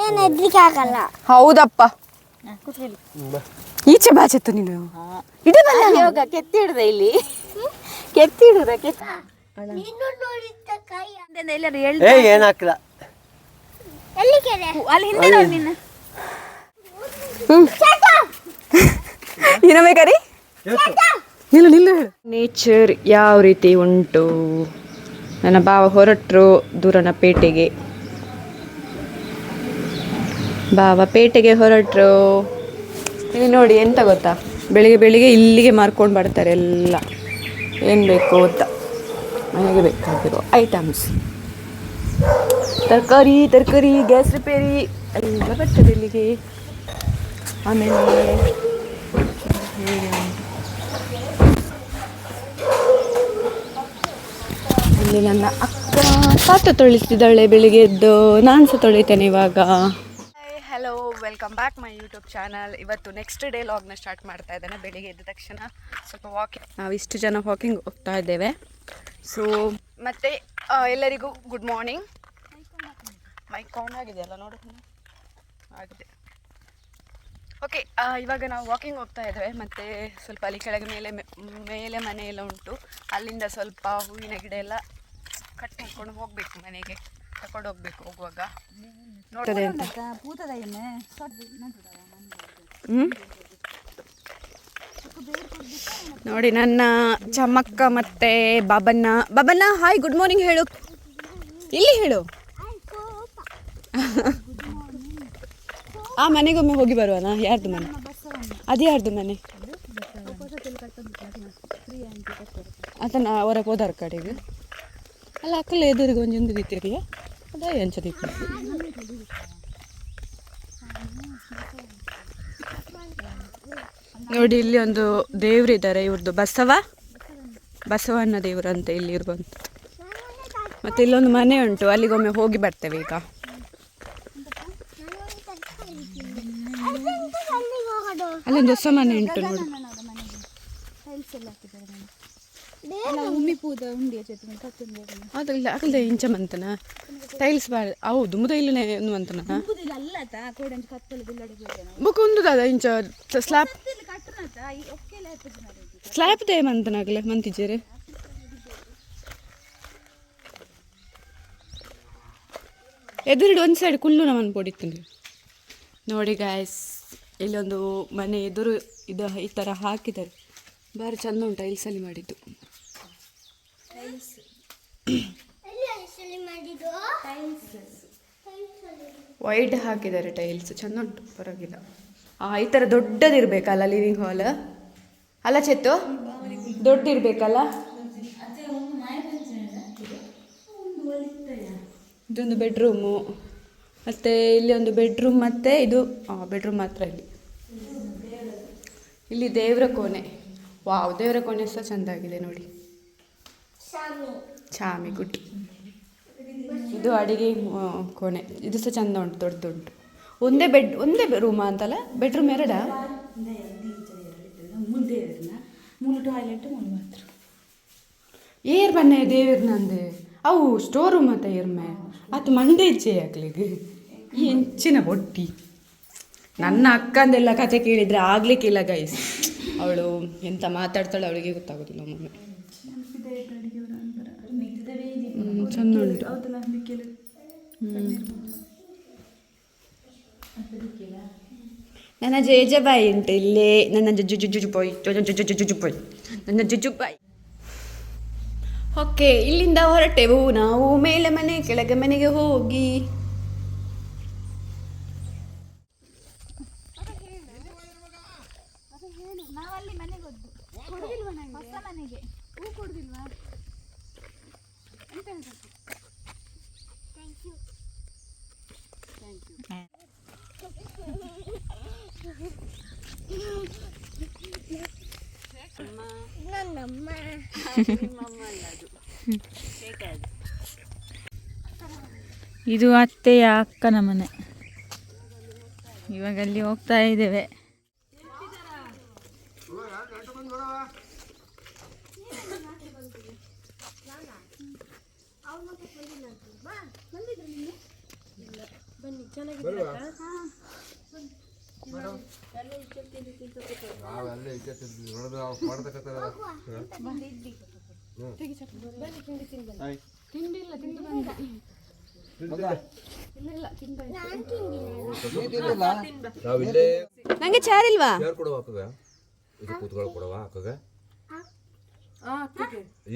ಏನು ಹೆದ್ರಿಕೆ ಆಗಲ್ಲ. ಹೌದಪ್ಪ. ಈಚೆ ಬಾಚತ್ತು ನೀನು ಇಡಬಲ್ಲ ಯೋಗ ಕೆತ್ತಿಡುದ ಇಲ್ಲಿ ಕೆತ್ತಿಡುದ ಏನಾಗ್ತದ ಅಲ್ಲಿ ಹಿಂದೆ ನೋಡಿ ನಿನ್ನ ಇನ್ನೊಮ್ಮೆ ಕರಿ ನಿಲ್ಲು ನಿಲ್ಲು ಹೇಳು. ನೇಚರ್ ಯಾವ ರೀತಿ ಉಂಟು. ನನ್ನ ಭಾವ ಹೊರಟರು ದೂರನ ಪೇಟೆಗೆ. ಭಾವ ಪೇಟೆಗೆ ಹೊರಟರು. ಇಲ್ಲಿ ನೋಡಿ ಎಂತ ಗೊತ್ತಾ, ಬೆಳಿಗ್ಗೆ ಬೆಳಿಗ್ಗೆ ಇಲ್ಲಿಗೆ ಮಾರ್ಕೊಂಡು ಬರ್ತಾರೆ ಎಲ್ಲ ಏನು ಬೇಕು ಅಂತ ಮನೆಗೆ ಬೇಕಾಗಿರೋ ಐಟಮ್ಸ್. ತರಕಾರಿ ಗ್ಯಾಸ್ ರಿಪೇರಿ ಎಲ್ಲ ಬರ್ತದೆ ಇಲ್ಲಿಗೆ. ಆಮೇಲೆ ಇಲ್ಲಿ ನನ್ನ ಅಕ್ಕ ಪಾತ್ರೆ ತೊಳಿತಿದ್ದಾಳೆ ಬೆಳಿಗ್ಗೆ ಎದ್ದು. ನಾನು ಸಹ ತೊಳಿತೇನೆ ಇವಾಗ. Hello, welcome back my YouTube channel. ಇವತ್ತು ನೆಕ್ಸ್ಟ್ ಡೇ ಲಾಗ್ನ ಸ್ಟಾರ್ಟ್ ಮಾಡ್ತಾ ಇದ್ದೇನೆ. ಬೆಳಿಗ್ಗೆ ಎದ್ದ ತಕ್ಷಣ ಸ್ವಲ್ಪ ವಾಕಿಂಗ್, ನಾವು ಇಷ್ಟು ಜನ ವಾಕಿಂಗ್ ಹೋಗ್ತಾ ಇದ್ದೇವೆ. ಸೊ ಮತ್ತೆ ಎಲ್ಲರಿಗೂ ಗುಡ್ ಮಾರ್ನಿಂಗ್. ಮೈಕ್ ಆನ್ ಆಗಿದೆಯಲ್ಲ ನೋಡು, ಆಗಿದೆ. ಓಕೆ, ಇವಾಗ ನಾವು ವಾಕಿಂಗ್ ಹೋಗ್ತಾ ಇದ್ದೇವೆ. ಮತ್ತು ಸ್ವಲ್ಪ ಅಲ್ಲಿ ಕೆಳಗೆ ಮೇಲೆ ಮನೆ ಎಲ್ಲ ಉಂಟು. ಅಲ್ಲಿಂದ ಸ್ವಲ್ಪ ಹೂವಿನ ಗಿಡ ಎಲ್ಲ ಕಟ್ ಮಾಡ್ಕೊಂಡು ಹೋಗಬೇಕು, ಮನೆಗೆ ತಗೊಂಡು ಹೋಗ್ಬೇಕು ಹೋಗುವಾಗ. ನೋಡ್ತದೆ ಅಂತ ನೋಡಿ ನನ್ನ ಚಮ್ಮಕ್ಕ ಮತ್ತೆ ಬಾಬಣ್ಣ ಹಾಯ್ ಗುಡ್ ಮಾರ್ನಿಂಗ್ ಹೇಳು. ಇಲ್ಲಿ ಹೇಳು. ಆ ಮನೆಗೊಮ್ಮೆ ಹೋಗಿ ಬರುವನಾ? ಯಾರ್ದು ಮನೆ ಅದು? ಯಾರ್ದು ಮನೆ ಅದನ್ನು ಹೊರಗೆ ಹೋದಾರ ಕಡೆಗೆ ಅಲ್ಲ, ಅಕ್ಕಲ್ಲ ಎದುರಿಗೆ ಒಂದೊಂದು ರೀತಿಯ ಅದೇ ಎಂಚದೀಪ. ನೋಡಿ ಇಲ್ಲಿ ಒಂದು ದೇವರಿದ್ದಾರೆ, ಇವ್ರದ್ದು ಬಸವಣ್ಣ ದೇವರು ಅಂತ ಇಲ್ಲಿ ಇರುವಂಥ. ಮತ್ತು ಇಲ್ಲೊಂದು ಮನೆ ಉಂಟು, ಅಲ್ಲಿಗೊಮ್ಮೆ ಹೋಗಿ ಬರ್ತೇವೆ ಈಗ. ಅಲ್ಲೊಂದು ಹೊಸ ಮನೆ ಉಂಟು ನೋಡಿ. ಅದಲ್ಲ ಅಗಲ್ದೆ ಇಂಚ ಮಂತನ ಟೈಲ್ಸ್ ಬಾಳ ಹೌದು ಮುದ ಇಲ್ಲೇ ಅಂತನ ಬುಕ್ ಒಂದು ಇಂಚ ಸ್ಲ್ಯಾಬ್ ದೇ ಮಂತನಾಗಲೇ ಮಂತಿದ್ದೀರಿ. ಎದುರುಡು ಒಂದು ಸೈಡ್ ಕುಲ್ಲು ನಮ್ಮನ್ನು ಪೊಡಿತೀನಿ ನೋಡಿ ಗಾಯ್ಸ್. ಇಲ್ಲೊಂದು ಮನೆ ಎದುರು ಇದು ಈ ಥರ ಹಾಕಿದ್ದಾರೆ, ಭಾರಿ ಚಂದ ಉಂಟು. ಟೈಲ್ಸಲ್ಲಿ ಮಾಡಿದ್ದು ವೈಟ್ ಹಾಕಿದ್ದಾರೆ ಟೈಲ್ಸ್, ಚಂದ ಉಂಟು, ಪರವಾಗಿಲ್ಲ. ಈ ಥರ ದೊಡ್ಡದಿರ್ಬೇಕಲ್ಲ ಲಿವಿಂಗ್ ಹಾಲ್ ಅಲ್ಲ ಚೆತ್ತು, ದೊಡ್ಡಿರ್ಬೇಕಲ್ಲ. ಇದೊಂದು ಬೆಡ್ರೂಮು, ಮತ್ತು ಇಲ್ಲಿ ಒಂದು ಬೆಡ್ರೂಮ್, ಮತ್ತು ಇದು ಬೆಡ್ರೂಮ್ ಮಾತ್ರ. ಇಲ್ಲಿ ದೇವರ ಕೋಣೆ. ವಾವ್, ದೇವರ ಕೋಣೆ ಸಹ ಚೆಂದಾಗಿದೆ ನೋಡಿ. ಚಾಮಿ ಗುಡ್. ಇದು ಅಡಿಗೆ ಕೋಣೆ, ಇದು ಸಹ ಚೆಂದ ಉಂಟು, ದೊಡ್ಡದುಂಟು. ಒಂದೇ ರೂಮಾ ಅಂತಲ್ಲ, ಬೆಡ್ರೂಮ್ ಎರಡಾ? ಏರ್ ಬನ್ನೆ ದೇವರನಂದೆ ಅವು ಸ್ಟೋರ್ ರೂಮ್ ಅಂತ ಏರ್ಮೆ ಅದು ಮಂಡೆ ಇಜ್ಜೆ ಆಗ್ಲಿಕ್ಕೆ ಈ ಹೆಂಚಿನ ಬೊಟ್ಟಿ. ನನ್ನ ಅಕ್ಕಂದೆಲ್ಲ ಕತೆ ಕೇಳಿದರೆ ಆಗಲಿಕ್ಕಿಲ್ಲ ಗೈಸ್. ಅವಳು ಎಂತ ಮಾತಾಡ್ತಾಳೆ ಅವಳಿಗೆ ಗೊತ್ತಾಗೋದಿಲ್ಲ ಒಮ್ಮೊಮ್ಮೆ. ಚಂದ ಉಂಟು. ನನ್ನ ಜೇಜಬಾಯಿ ಉಂಟು ಇಲ್ಲೇ, ನನ್ನ ಜುಜುಬಾಯಿ ನನ್ನ ಜುಜುಬಾಯಿ. ಓಕೆ, ಇಲ್ಲಿಂದ ಹೊರಟೆವು ನಾವು ಮೇಲೆ ಮನೆ ಕೆಳಗೆ ಮನೆಗೆ ಹೋಗಿ. ಇದು ಅತ್ತೆಯ ಅಕ್ಕನ ಮನೆ. ಇವಾಗ ಅಲ್ಲಿ ಹೋಗ್ತಾ ಇದ್ದೇವೆ. ನಂಗೆ ಚೇರ್ ಇಲ್ವಾ? ಇದು ಕೂತ್ಕೊಳ್ಳ ಕೊಡವಾ ಅಕ್ಕಗ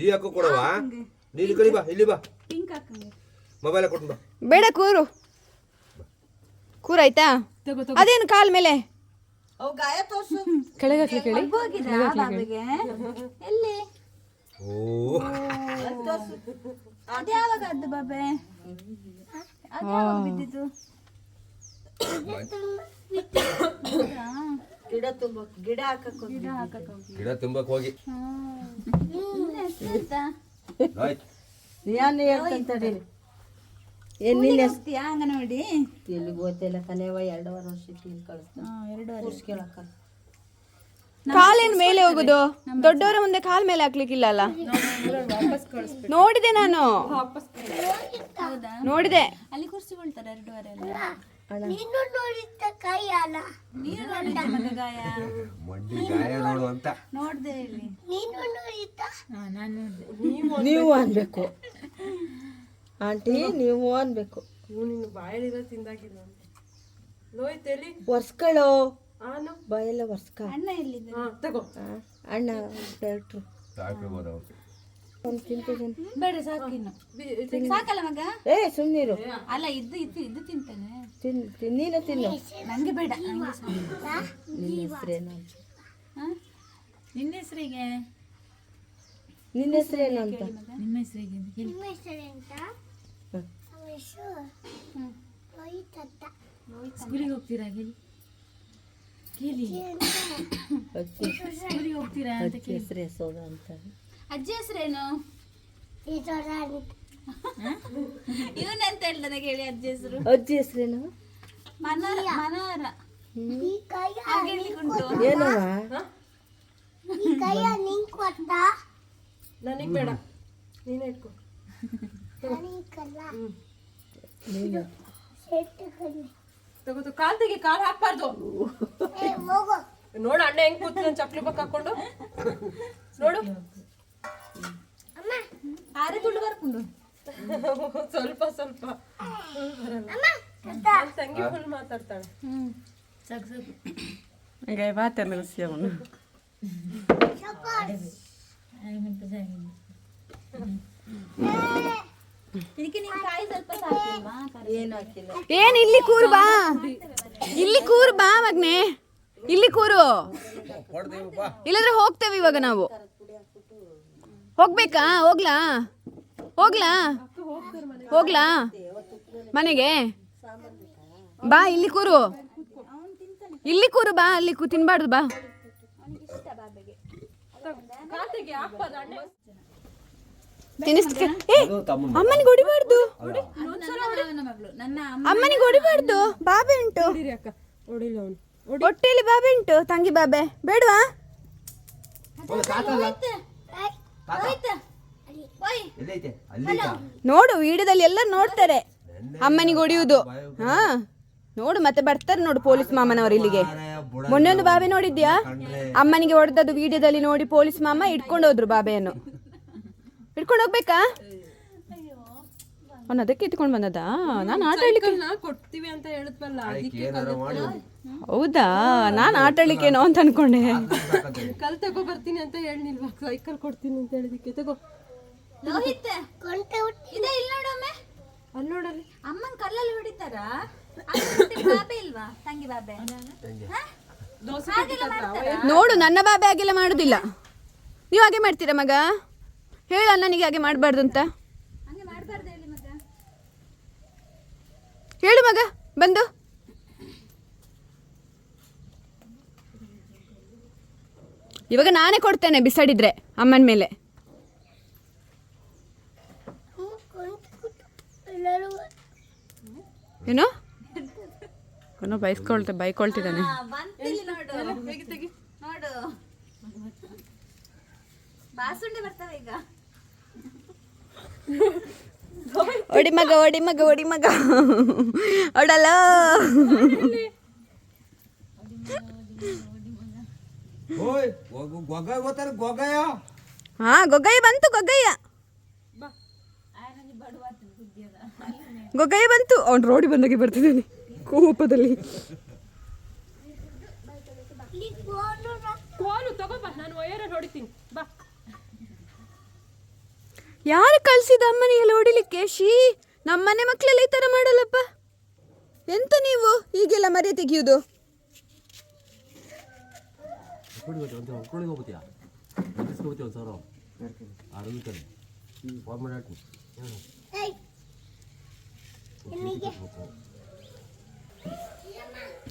ಈ ಅಕ್ಕ ಕೊಡವಾ ನೀನು ಕಡಿ ಬಾ ಇಲ್ಲಿ ಬಾ ಮೊಬೈಲ್ ಕೊಟ್ಟು ಬಾ ಬೇಡ ಕೂರು ಕೂರಾಯ್ತಾ? ಅದೇನು ಕಾಲ್ ಮೇಲೆ ಕೆಳಗೆ ಹಾಕ್ಲಿ ಕೇಳಿ. ಎಲ್ಲಿ ಓ ಅದ್ಯಾವಾಗ ಅದ್ದು ಬಾಬೆ ಅದ್ಯಾವಾಗ ಬಿದ್ದಿದ್ದು? ಗಿಡ ತುಂಬಕ್ ಹೋಗಿ ಆಯ್ತು ಅಂಗನವಾಡಿ ಎಲ್ಲಿ ಗೊತ್ತಿಲ್ಲ ಕಲೆವ 2.5 ವರ್ಷಕ್ಕೆ ಇಲ್ಲಿ ಕಳಿಸ್ತಾನೆ. ಕಾಲೇನ್ ಮೇಲೆ ಹೋಗುದು? ದೊಡ್ಡವರ ಮುಂದೆ ಕಾಲ್ ಮೇಲೆ ಹಾಕ್ಲಿಕ್ಕಿಲ್ಲ ಅಲ್ಲ? ನೋಡಿದೆ ನಾನು, ನೋಡಿದೆ. ಅಲ್ಲಿ ಕೂರಿಸಿಕೊಳ್ತಾರೆ 2.5 ಮಂಡಿ ಗಾಯ ನೋಡು ಅಂತ ನೋಡ್ದೆ ಇಲ್ಲಿ ನೀವು ಅನ್ಬೇಕು ಆಂಟಿ, ನೀವು ಅನ್ಬೇಕು. ಒರ್ಸ್ಕೊಳ್ಳೋ ಬಾಯೆಲ್ಲ ಒರ್ಸ್ಕ. ಅಣ್ಣ ಎಲ್ಲಿದ್ದ? ಅಣ್ಣ ಡಾಕ್ಟ್ರು ಬೇಡ ಸಾಕಿನ್ನು ಸಾಕಲ್ಲ ಮಗ. ಸುಮ್ಮನಿರು. ಅಲ್ಲ ಇದು ತಿಂತಾನೆ. ನೀನು ತಿನ್ನು. ನಂಗೆ ಬೇಡ. ನಿನ್ನ ಹೆಸರೇನು? ನಿನ್ನ ಹೆಸರಿಗೆ ನಿನ್ನ ಹೆಸರೇನು ಅಂತ? ನಿಮ್ಮ ಹೆಸರಿಗೆ ಸ್ಕೂಲಿಗೆ ಹೋಗ್ತೀರಾ? ಕೇಳಿ ಸ್ಕೂಲಿಗೆ ಹೋಗ್ತೀರಾ ಅಂತ ಕೇಳಿ. ಹೆಸರು ಯಶೋಧ ಅಂತ. ಅಜ್ಜಿ ಹೆಸರೇನು? ಇವನಂತ ಹೇಳ್ದ ಕೇಳಿ. ಅಜ್ಜಿ ಹೆಸರು? ಅಜ್ಜಿ ಹೆಸರೇನು? ಮನೋರ. ಏನವ? ನನಗೆ ಬೇಡ, ನೀನೇ ಇಟ್ಕೊ. ತಗೋದು ಕಾಲ್ ತೆಗಿ, ಕಾಲ್ ಹಾಕ್ಬಾರ್ದು. ನೋಡು ಅಣ್ಣ ಹೆಂಗ್ ಕೂತ್ ಚಪ್ಲಿ ಬಕ್ ಹಾಕೊಂಡು ನೋಡು. ಆರೆ ತುಳು ಬರ್ಕೊಂಡು ಸ್ವಲ್ಪ ಸ್ವಲ್ಪ ತಂಗಿ ಫುಲ್ ಮಾತಾಡ್ತಾಳೆ. ಸಾಕು ಸಾಕು. ಹಂಗೆ ಮಾತಾಡ ಅವನು. ಇದಕ್ಕೆ ನೀವು ಕಾಯಿ ಸ್ವಲ್ಪ ಸಾಕಿಲ್ವಾ? ಏನು ಹಾಕಿಲ್ಲ. ಏನ್ ಇಲ್ಲಿ ಕೂರು ಬಾ, ಇಲ್ಲಿ ಕೂರು ಬಾ ಮಗ್ನೆ, ಇಲ್ಲಿ ಕೂರು. ಇಲ್ಲದ್ರೆ ಹೋಗ್ತೇವೆ ಇವಾಗ ನಾವು. ಹೋಗ್ಬೇಕಾ? ಹೋಗ್ಲಾ ಹೋಗ್ಲಾ ಮನೆಗೆ? ಬಾ ಇಲ್ಲಿ ಕೂರು, ಇಲ್ಲಿ ಕೂರು ಬಾ. ಅಲ್ಲಿ ತಿನ್ಬಾರ್ದು ಬಾ. ಅಮ್ಮನಿಗೆ ಹೊಡಿಬಾರ್ದು, ಅಮ್ಮನಿಗೆ ಹೊಡಿಬಾರ್ದು. ಬಾಬೆ ಉಂಟು ಹೊಟ್ಟೆಯಲ್ಲಿ, ಬಾಬೆ ಉಂಟು. ತಂಗಿ ಬಾಬೆ ಬೇಡವಾ? ನೋಡು ವಿಡಿಯೋದಲ್ಲಿ ಎಲ್ಲ ನೋಡ್ತಾರೆ ಅಮ್ಮನಿಗೆ ಹೊಡಿಯುವುದು. ಹಾ ನೋಡು, ಮತ್ತೆ ಬರ್ತಾರೆ ನೋಡು ಪೊಲೀಸ್ ಮಾಮನವರು ಇಲ್ಲಿಗೆ. ಮೊನ್ನೆ ಒಂದು ಬಾಬೆ ನೋಡಿದ್ಯಾ? ಅಮ್ಮನಿಗೆ ಹೊಡೆದದ್ದು ವಿಡಿಯೋದಲ್ಲಿ ನೋಡಿ ಪೊಲೀಸ್ ಮಾಮ ಇಟ್ಕೊಂಡು ಹೋದ್ರು ಬಾಬೆಯನ್ನು. ಇಟ್ಕೊಂಡು ಹೋಗ್ಬೇಕಾ? ಅವನು ಅದಕ್ಕೆ ಇಟ್ಕೊಂಡು ಬಂದದಾ? ನಾನು ಆಟ ಆಡ್ಲಿಕ್ಕೆ ಕೊಡ್ತೀವಿ ಅಂತ ಹೇಳಿದ್ವಲ್ಲ, ಹೌದಾ? ನಾನು ಆಟ ಆಡ್ಲಿಕ್ಕೇನೋ ಅಂತ ಅನ್ಕೊಂಡೆ. ಕಲ್ ತಗೋ ಬರ್ತೀನಿ ಅಂತ ಹೇಳಿಲ್ವಾ? ಸೈಕಲ್ ಕೊಡ್ತೀನಿ ಅಂತ ಹೇಳಿದಕ್ಕೆ ತಗೋ. ಲೋಹಿತ್ ಇದೆ ಇಲ್ಲಿ ನೋಡೊಮ್ಮೆ. ಅಲ್ಲಿ ನೋಡಲ್ಲಿ ಅಮ್ಮನ ಕಲ್ಲಲ್ಲಿ ಹೊಡಿತಾರ. ಬಾಬೆ ಇಲ್ವಾ? ತಂಗಿ ಬಾಬೆ ನೋಡು, ನನ್ನ ಬಾಬೆ ಹಾಗೆಲ್ಲ ಮಾಡುದಿಲ್ಲ. ನೀವು ಹಾಗೆ ಮಾಡ್ತೀರಾ ಮಗ? ಹೇಳು ಅಣ್ಣನಿಗೆ ಹಾಗೆ ಮಾಡಬಾರ್ದು ಅಂತ. ಹಂಗೆ ಮಾಡಬಾರ್ದು ಹೇಳಿ ಮಗ. ಹೇಳು ಮಗ ಬಂದು. ಇವಾಗ ನಾನೇ ಕೊಡ್ತೇನೆ ಬಿಸಾಡಿದ್ರೆ ಅಮ್ಮನ ಮೇಲೆ. ಏನೋ ಏನೋ ಬೈಕೊಳ್ತಿದ್ದಾನೆ. ನೋಡು ಬಾಸುಂಡೆ ಬರ್ತವೆ ಈಗ. ಓಡಿ ಮಗ ಓಡಿ ಮಗ ಓಡಿ ಮಗ ಓಡಲ್ಲ. ಓಯ್ ಗೊಗ್ಗಾಯ ಹೋಗ್ತಾರೆ ಗೊಗ್ಗಾಯ. ಹಾ ಗೊಗ್ಗಯ್ಯ ಬಂತು ಗೊಗ್ಗಯ್ಯ ಗೊಗ್ಗಯ್ಯ ಬಂತು. ಅವ್ನು ರೋಡಿ ಬಂದಾಗೆ ಬರ್ತಿದ್ದಾನೆ ಕೋಪದಲ್ಲಿ. ಕೋಲು ತಗೋಬ, ನಾನು ವಯರಲ್ಲಿ ಹೊಡಿತೀನಿ ಬಾ. ಯಾರು ಕಳ್ಸಿದ ಅಮ್ಮನಿಗೆಲ್ಲ ಹೊಡಿಲಿಕ್ಕೆ? ಶೀ, ನಮ್ಮನೆ ಮಕ್ಕಳೆಲ್ಲ ಈ ಥರ ಮಾಡಲ್ಲಪ್ಪ. ಎಂತ ನೀವು ಹೀಗೆಲ್ಲ ಮರಿ ತೆಗಿಯೋದು?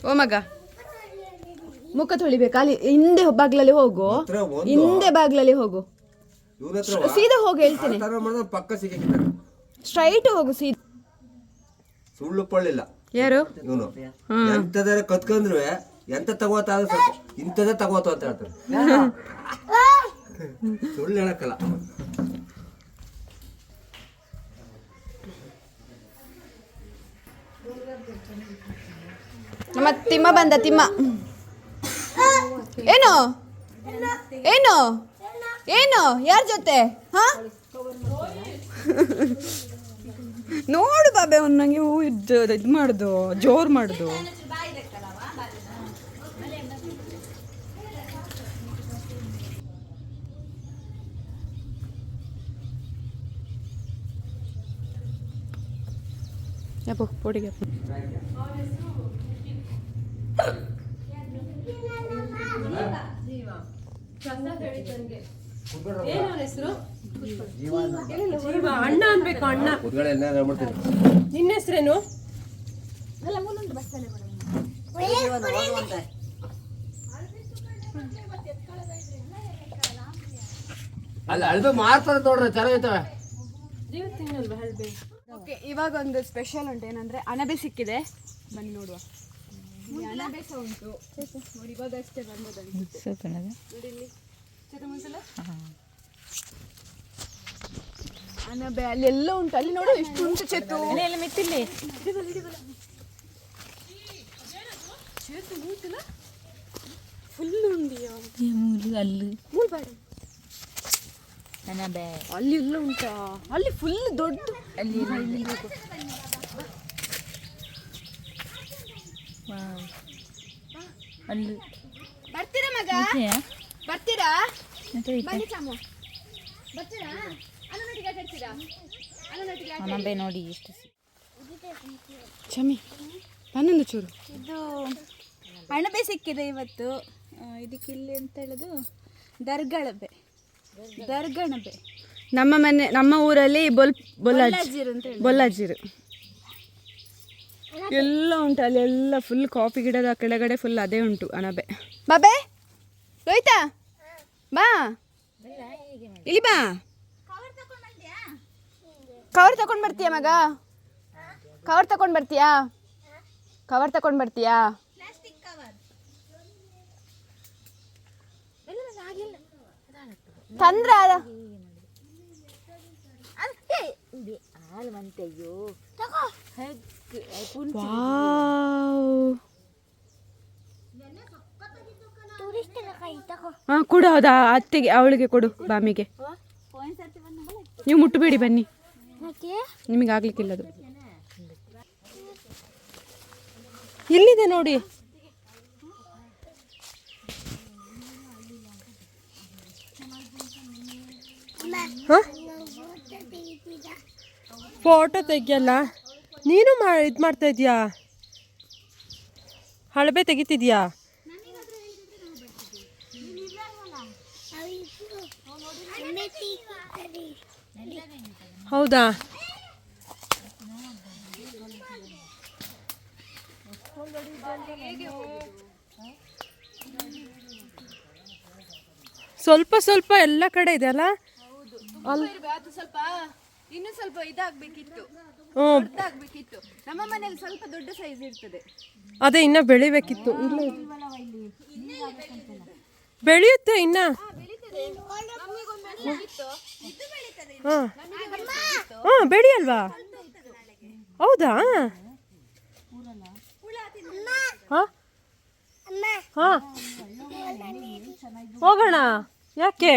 ಓ ಮಗ ಮುಖ ತೊಳಿಬೇಕು. ಅಲ್ಲಿ ಹಿಂದೆ ಬಾಗ್ಲಲ್ಲಿ ಹೋಗು, ಹಿಂದೆ ಬಾಗ್ಲಲ್ಲಿ ಹೋಗು, ಸೀದಾ ಹೋಗಿ ಹೇಳ್ತೀನಿ. ಪಕ್ಕ ಸಿಗ ಸ್ಟ್ರೈಟ್ ಹೋಗು ಸೀದಾ. ಸುಳ್ಳು ಪಳ್ಳಿಲ್ಲ ಯಾರು ಇವನು. ಎಂತದಾರ ಕತ್ಕೊಂಡ್ರು ಎಂತ ತಗೋತ ಸ್ವಲ್ಪ ಇಂಥದೇ ತಗೋತ ಅಂತ ಹೇಳ್ತಾರೆ. ಸುಳ್ಳು ಹೇಳಕ್ಕಲ್ಲ. ನಮ್ಮ ತಿಮ್ಮ ಬಂದ. ತಿಮ್ಮ ಏನು ಏನು ಏನು ಯಾರ ಜೊತೆ? ಹಾ ನೋಡು ಬಾಬೆ, ಅವ್ನು ನಂಗೆ ಇದು ಮಾಡುದು, ಜೋರು ಮಾಡುದು. ಯಪ್ಪು ಪೊಡಿಗೆ ಹೆಸರು ಅಣ್ಣ ಅನ್ಬೇಕು. ಅಣ್ಣ ನಿನ್ನ ಹೆಸರೇನು? ಅಲ್ಲ ಅಳ್ಬೆ ಮಾರ್ತಾರೆ ನೋಡ್ರಿ, ಚೆನ್ನಾಗೈತವೆ. ಓಕೆ, ಇವಾಗ ಒಂದು ಸ್ಪೆಷಲ್ ಉಂಟು. ಏನಂದ್ರೆ ಅಣಬೆ ಸಿಕ್ಕಿದೆ, ಬನ್ನಿ ನೋಡುವ. ಅಣಬೆ ಸಹ ಉಂಟು ನೋಡಿ, ಇವಾಗ ಅಷ್ಟೇ ಅಣಬೆ ಅಲ್ಲಿ ಎಲ್ಲ ಉಂಟು. ಅಲ್ಲಿ ನೋಡು ಎಷ್ಟು ಉಂಟು ಚೆತ್ತು. ಮೆತ್ತಿಲ್ಲಿ ಫುಲ್ ಉಂಡಿ ಅಲ್ಲಿ ಅಲ್ಲಿ ಎಲ್ಲ ಉಂಟಾ? ಅಲ್ಲಿ ಫುಲ್ ದೊಡ್ಡ. ಅಲ್ಲಿ ಅಲ್ಲಿ ಬರ್ತೀರಾ ಮಗ? ಬರ್ತೀರಾ? ಬನ್ನಿ ಚಾಮು. ಬರ್ತೀರಾ? ಅನ್ನನೊಟ್ಟಿಗೆ ಕಟ್ತೀರಾ? ಅನ್ನನೊಟ್ಟಿಗೆ ಅಣಬೆ ನೋಡಿ ಎಷ್ಟು ಚಮಿ. ಬನ್ನೊಂದು ಚೂರು. ಇದು ಅಣಬೆ ಸಿಕ್ಕಿದೆ ಇವತ್ತು. ಇದಕ್ಕೆ ಇಲ್ಲಿ ಅಂತ ಹೇಳೋದು ದರ್ಗಳಬೆ. ದರ್ಗಣಬೆ ನಮ್ಮ ಮನೆ, ನಮ್ಮ ಊರಲ್ಲಿ ಬೊಲ್ಲಾಜಿರು ಎಲ್ಲ ಉಂಟು. ಅಲ್ಲಿ ಎಲ್ಲ ಫುಲ್ ಕಾಫಿ ಗಿಡದ ಕೆಳಗಡೆ ಫುಲ್ ಅದೇ ಉಂಟು ಅಣಬೆ. ಬಾಬೆ ರೋಯ್ತಾ ಬಾ ಇಲ್ಲಿ ಬಾ. ಕವರ್ ತಗೊಂಡ್ ಬರ್ತೀಯಾ ಮಗ? ಕವರ್ ತಗೊಂಡ್ ಬರ್ತೀಯಾ? ಕವರ್ ತಗೊಂಡ್ ಬರ್ತೀಯಾ? ತಂದ್ರ ಕೊಡು. ಹೌದಾ, ಅತ್ತೆಗೆ ಅವಳಿಗೆ ಕೊಡು, ಬಾಮಿಗೆ. ನೀವು ಮುಟ್ಟಬೇಡಿ, ಬನ್ನಿ, ನಿಮಗೆ ಆಗ್ಲಿಕ್ಕಿಲ್ಲದು. ಎಲ್ಲಿದೆ ನೋಡಿ. ಫೋಟೋ ತೆಗಿಯಲ್ಲ ನೀನು. ಇದು ಮಾಡ್ತಾ ಇದೀಯಾ? ಹಳಬೆ ತೆಗಿತಿದ್ಯಾ? ಹೌದಾ? ಸ್ವಲ್ಪ ಸ್ವಲ್ಪ ಎಲ್ಲ ಕಡೆ ಇದೆ ಅಲ್ಲ. ಅದು ಸ್ವಲ್ಪ ಇನ್ನು ಸ್ವಲ್ಪ ಇದಾಗಬೇಕಿತ್ತು, ಆಗ್ಬೇಕಿತ್ತು. ನಮ್ಮ ಮನೆಯಲ್ಲಿ ಸ್ವಲ್ಪ ದೊಡ್ಡ ಸೈಜ್ ಇರ್ತದೆ. ಅದೇ ಇನ್ನ ಬೆಳಿಬೇಕಿತ್ತು. ಬೆಳೆಯುತ್ತೆ ಇನ್ನ. ಹಾಂ ಹಾಂ ಬೆಡಿ ಅಲ್ವಾ? ಹೌದಾ? ಹಾಂ ಹಾಂ ಹೋಗೋಣ. ಯಾಕೆ?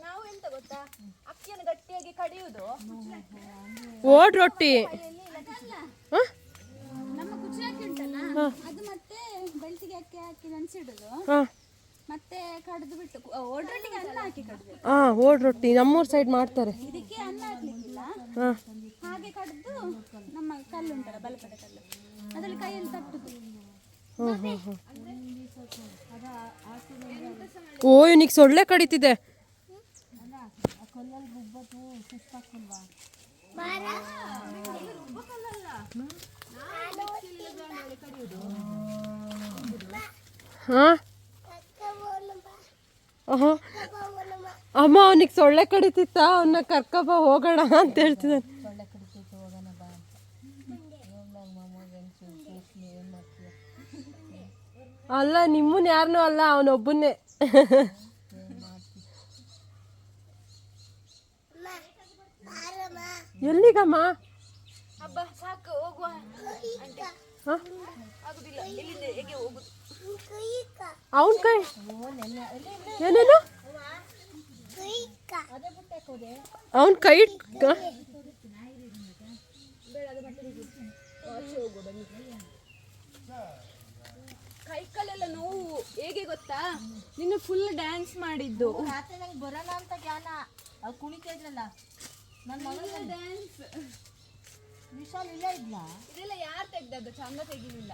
ನಾವು ಎಂತ ಗೊತ್ತಾ, ಅಕ್ಕಿಯನ್ನು ಗಟ್ಟಿಯಾಗಿ ಕಡಿಯುವುದು, ಓಡ್ ರೊಟ್ಟಿ. ಹಾಂ ನಮ್ಮ ಕುಚ್ಚಲಕ್ಕಿ ಉಂಟಲ್ಲ, ಅದು ಮತ್ತೆ ಬೆಳ್ತಿಗೆ ಅಕ್ಕಿ ಹಾಕಿ ನೆನ್ಸಿಡುದು, ಹಾಂ ಮತ್ತೆ ಕಡ್ದು ಬಿಟ್ಟು ಒಡ್ರೊಟ್ಟಿಗೆ ಅನ್ನ ಹಾಕಿ ಕಡ್ದು, ಹಾಂ ಓಡ್ ರೊಟ್ಟಿ ನಮ್ಮೂರ್ ಸೈಡ್ ಮಾಡ್ತಾರೆ. ಇದಕ್ಕೆ ಅನ್ನ ಹಾಕ್ಲಿಕ್ಕಿಲ್ಲ, ಹಾಂ ಹಾಗೆ ಕಡ್ದು ನಮ್ಮ ಕಲ್ಲು ಉಂಟಲ್ಲ ಬಲಪಡೆ ಕಲ್ಲು, ಅದ್ರಲ್ಲಿ ಕೈಯಲ್ಲಿ ತಟ್ಟುದು. ಓ ಇವನಿಗೆ ಸೊಳ್ಳೆ ಕಡಿತಿದೆ. ಹಾಂ ಅಮ್ಮ ಅವನಿಗೆ ಸೊಳ್ಳೆ ಕಡಿತಿತ್ತ, ಅವನ್ನ ಕರ್ಕಬ ಹೋಗೋಣ ಅಂತ ಹೇಳ್ತಿದ್ದಾನೆ. ಅಲ್ಲ ನಿಮ್ಮನ್ನ ಯಾರನ್ನೂ ಅಲ್ಲ, ಅವನೊಬ್ಬನ್ನೇ. ಎಲ್ಲಿಗಮ್ಮ? ಹಬ್ಬ ಸಾಕು ಹೋಗುವ. ಅವನ ಕೈ ಏನೇನು ಅವನ ಕೈ ಕೈ ಕಾಲೆಲ್ಲ ನೋವು ಹೇಗೆ ಗೊತ್ತಾ, ನಿನ್ನ ಫುಲ್ ಡ್ಯಾನ್ಸ್ ಮಾಡಿದ್ದು. ರಾತ್ರಿ ನಂಗೆ ಬರೋಣ ಅಂತ ಜ್ಞಾನ, ಅದು ಕುಣಿತಾ ಇದ್ರಲ್ಲ ನನ್ನ ಮಗಳ ಡ್ಯಾನ್ಸ್ ವಿಶಾಲ್ ಇಲ್ಲ ಇದ್ಲ. ಇದೆಲ್ಲ ಯಾರು ತೆಗ್ದದ್ದು? ಚಂದ ತೆಗಿಲಿಲ್ಲ,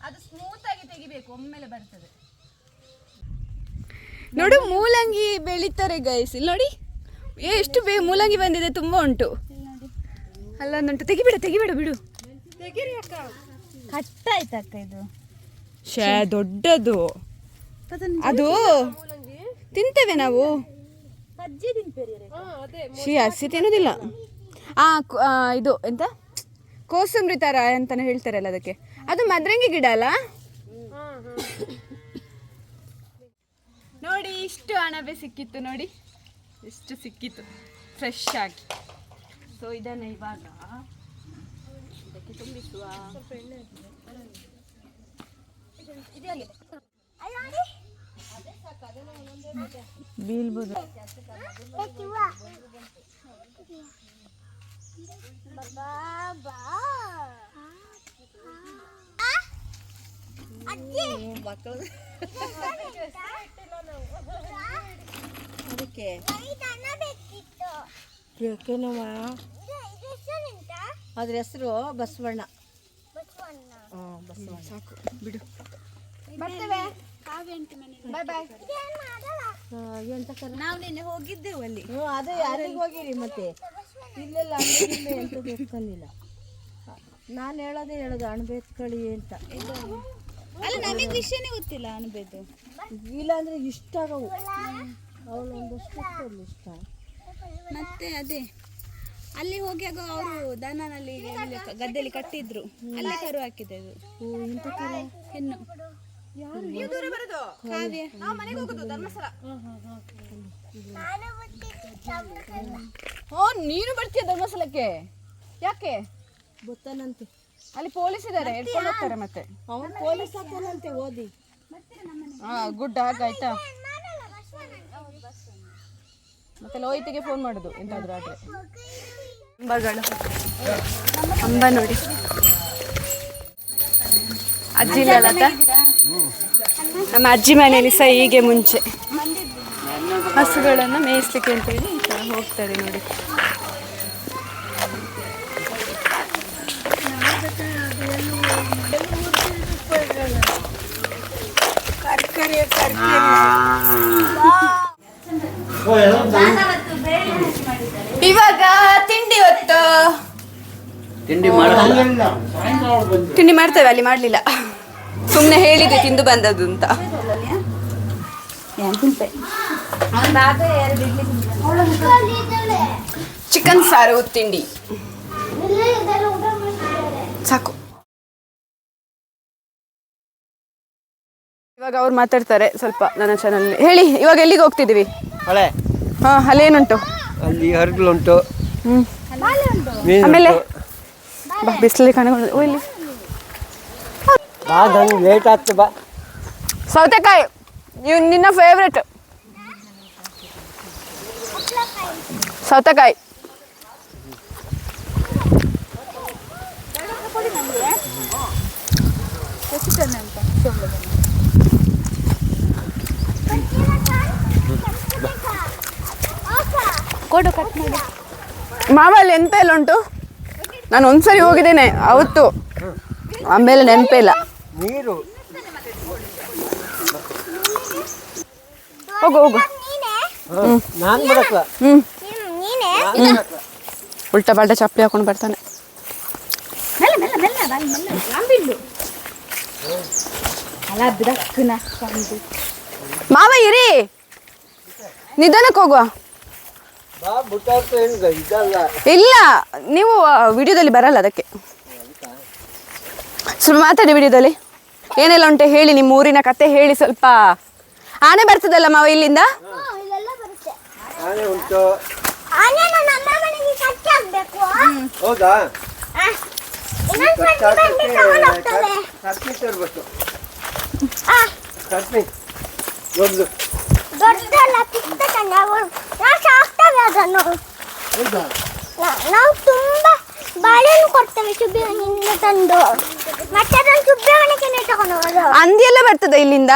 ಅದು ಸ್ಮೂತ್ ಆಗಿ ತೆಗಿಬೇಕು, ಒಮ್ಮೆಲೆ ಬರ್ತದೆ. ನೋಡು ಮೂಲಂಗಿ ಬೆಳಿತಾರೆ ಗೈಸ್, ಇಲ್ಲಿ ನೋಡಿ ಎಷ್ಟು ಮೂಲಂಗಿ ಬಂದಿದೆ, ತುಂಬ ಉಂಟು. ಅಲ್ಲೊಂದುಂಟು, ತೆಗಿಬೇಡ ಬಿಡು. ಕಟ್ಟಾಯ್ತಕ್ಕ ಇದು, ಶೇ ದೊಡ್ಡದು ಅದು, ತಿಂತೇವೆ ನಾವು. ಹಸಿ ತಿನ್ನೋದಿಲ್ಲ. ಇದು ಎಂತ ಕೋಸಂಬರಿ ತರ ಅಂತಾನೆ ಹೇಳ್ತಾರಲ್ಲ ಅದಕ್ಕೆ, ಅದು ಮದ್ರಂಗಿ ಗಿಡ ಅಲ್ಲ. ನೋಡಿ ಇಷ್ಟು ಅಣಬೆ ಸಿಕ್ಕಿತ್ತು, ನೋಡಿ ಎಷ್ಟು ಸಿಕ್ಕಿತ್ತು ಫ್ರೆಶ್ ಆಗಿ. ಸೊ ಇದನ್ನ ಇವಾಗ ಇದಕ್ಕೆ ತುಂಬಿಸುವ. ಬೀಳ್ಬೋದು. ಅದಕ್ಕೆ ಬೇಕೇನವ? ಅದ್ರ ಹೆಸರು ಬಸವಣ್ಣ. ಬಸವಣ್ಣ ಸಾಕು ಬಿಡು, ಬರ್ತೇವೆ. ಬಾಯ್ ಬಾಯ್. ನಾವು ನಿನ್ನೆ ಹೋಗಿದ್ದೆವು ಅಲ್ಲಿ. ಅದೇ ಯಾರಿಗೆ ಹೋಗಿರಿ ಮತ್ತೆ? ಇಲ್ಲೆಲ್ಲ ಅಂಗಡಿಯಿಂದ ಎಂತ ಬೇಕಂದಿಲ್ಲ. ನಾನು ಹೇಳೋದು ಅಣಬೇತ್ಕಳಿ ಅಂತ. ಅಲ್ಲ ನಮಗೆ ವಿಷಯನೇ ಗೊತ್ತಿಲ್ಲ ಅನ್ಬೇಕು. ಇಲ್ಲ ಅಂದ್ರೆ ಇಷ್ಟ ಆಗವು, ಅವಳು ಒಂದಷ್ಟು ಇಷ್ಟ. ಮತ್ತೆ ಅದೇ ಅಲ್ಲಿ ಹೋಗಿಯಾಗ ಅವರು ದನನಲ್ಲಿ ಗದ್ದೆಯಲ್ಲಿ ಕಟ್ಟಿದ್ರು, ಅಲ್ಲೇ ಕರು ಹಾಕಿದೆ ಅದು. ಇಂಥ ಕರು ಹೆಣ್ಣು. ಕಾವ್ಯ ನೀನು ಬರ್ತೀಯ ಧರ್ಮಸ್ಥಳಕ್ಕೆ? ಯಾಕೆ? ಗೊತ್ತಾನಂತೆ, ಅಲ್ಲಿ ಪೊಲೀಸ್ ಇದ್ದಾರೆ, ಎತ್ಕೊಂಡು ಹೋಗ್ತಾರೆ. ಮತ್ತೆ ಅವನು ಪೊಲೀಸ್ ಹಾಕೋನಂತೆ ಓದಿ. ಗುಡ್ ಹಾಗಾಯ್ತಾ? ಮತ್ತೆ ಲೋಹಿತಿಗೆ ಫೋನ್ ಮಾಡುದು ಎಂತಾದ್ರೂ ಆದ್ರೆ. ಅಂಬಗಳು, ಅಂಬ ನೋಡಿ ಅಜ್ಜಿ ಇಲ್ಲ ಲತಾ? ನಮ್ಮ ಅಜ್ಜಿ ಮನೆಯಲ್ಲಿ ಸಹ ಹೀಗೆ ಮುಂಚೆ ಹಸುಗಳನ್ನು ಮೇಯಿಸ್ಲಿಕ್ಕೆ ಅಂತೇಳಿ ಹೋಗ್ತಾರೆ ನೋಡಿ. ಇವಾಗ ತಿಂಡಿ ಹೊತ್ತು. ತಿಂಡಿ ಮಾಡ್ತೇವೆ, ಅಲ್ಲಿ ಮಾಡ್ಲಿಲ್ಲ, ಸುಮ್ಮನೆ ಹೇಳಿದ್ವಿ ತಿಂದು ಬಂದದ್ದು ಅಂತ. ಚಿಕನ್ ಸಾರು ತಿಂಡಿ ಸಾಕು. ಇವಾಗ ಅವ್ರು ಮಾತಾಡ್ತಾರೆ ಸ್ವಲ್ಪ ನನ್ನ ಚಾನಲ್. ಹೇಳಿ, ಇವಾಗ ಎಲ್ಲಿಗೆ ಹೋಗ್ತಿದ್ದೀವಿ? ಹಳೆ ಹಾ, ಅಲ್ಲೇನುಂಟು? ಅಲ್ಲಿ ಹರಗಲುಂಟು, ಆಮೇಲೆ ಬಿಸಿಲಲ್ಲಿ ಕಣಗಳು. ಓ, ಇಲ್ಲಿ ಬಾ, ನಂಗೆ ಲೇಟ್ ಆಗ್ತದೆ ಬಾ. ಸೌತೆಕಾಯಿ ನಿನ್ನ ಫೇವ್ರೆಟ್ ಸೌತೆಕಾಯಿ. ಮಾವ ಅಲ್ಲಿ ಎಂತ ಎಲ್ಲ ಉಂಟು? ನಾನು ಒಂದ್ಸರಿ ಹೋಗಿದ್ದೇನೆ ಅವತ್ತು, ಆಮೇಲೆ ನೆನಪೇ ಇಲ್ಲ. ನೀರು ಹೋಗು ಹೋಗು. ನಾನು ಬರಕ್ಕ ಉಲ್ಟಾ ಬಾಲ್ಟ ಚಪ್ಪಲಿ ಹಾಕೊಂಡು ಬರ್ತಾನೆ. ಮಾವ ಇರಿ, ನಿಧಾನಕ್ಕೆ ಹೋಗುವ. ಬಾ, ಬುಟ್ಟಾಡ್ತು ಏನು ಇದಲ್ಲ. ಇಲ್ಲ, ನೀವು ವಿಡಿಯೋದಲ್ಲಿ ಬರಲ್ಲ, ಅದಕ್ಕೆ ಸ್ವಲ್ಪ ಮಾತಾಡಿ. ವಿಡಿಯೋದಲ್ಲಿ ಏನೆಲ್ಲ ಉಂಟು ಹೇಳಿ, ನಿಮ್ಮ ಊರಿನ ಕತೆ ಹೇಳಿ ಸ್ವಲ್ಪ. ಆನೆ ಬರ್ತದಲ್ಲ ಮಾವ ಇಲ್ಲಿಂದ? ಆನೆ ಉಂಟು. ಹೌದಾ? ಚಟ್ನಿ ತರ್ಬೇಕು. ಚಟ್ನಿ ದೊಡ್ಡದು. ಹೌದಾ? ನಾವು ತುಂಬಾ ಬಾಳೆಹಣ್ಣು ಕೊಡ್ತೇವೆ ಸುಬ್ಬೇವನಿಂದ ತಂದು, ಮತ್ತೆ ಅದನ್ನು ಸುಬ್ಬೇವನಿಗೆ ತಗೊಂಡು ಹೋಗೋದು. ಹಂದಿ ಎಲ್ಲ ಬರ್ತದೆ ಇಲ್ಲಿಂದ?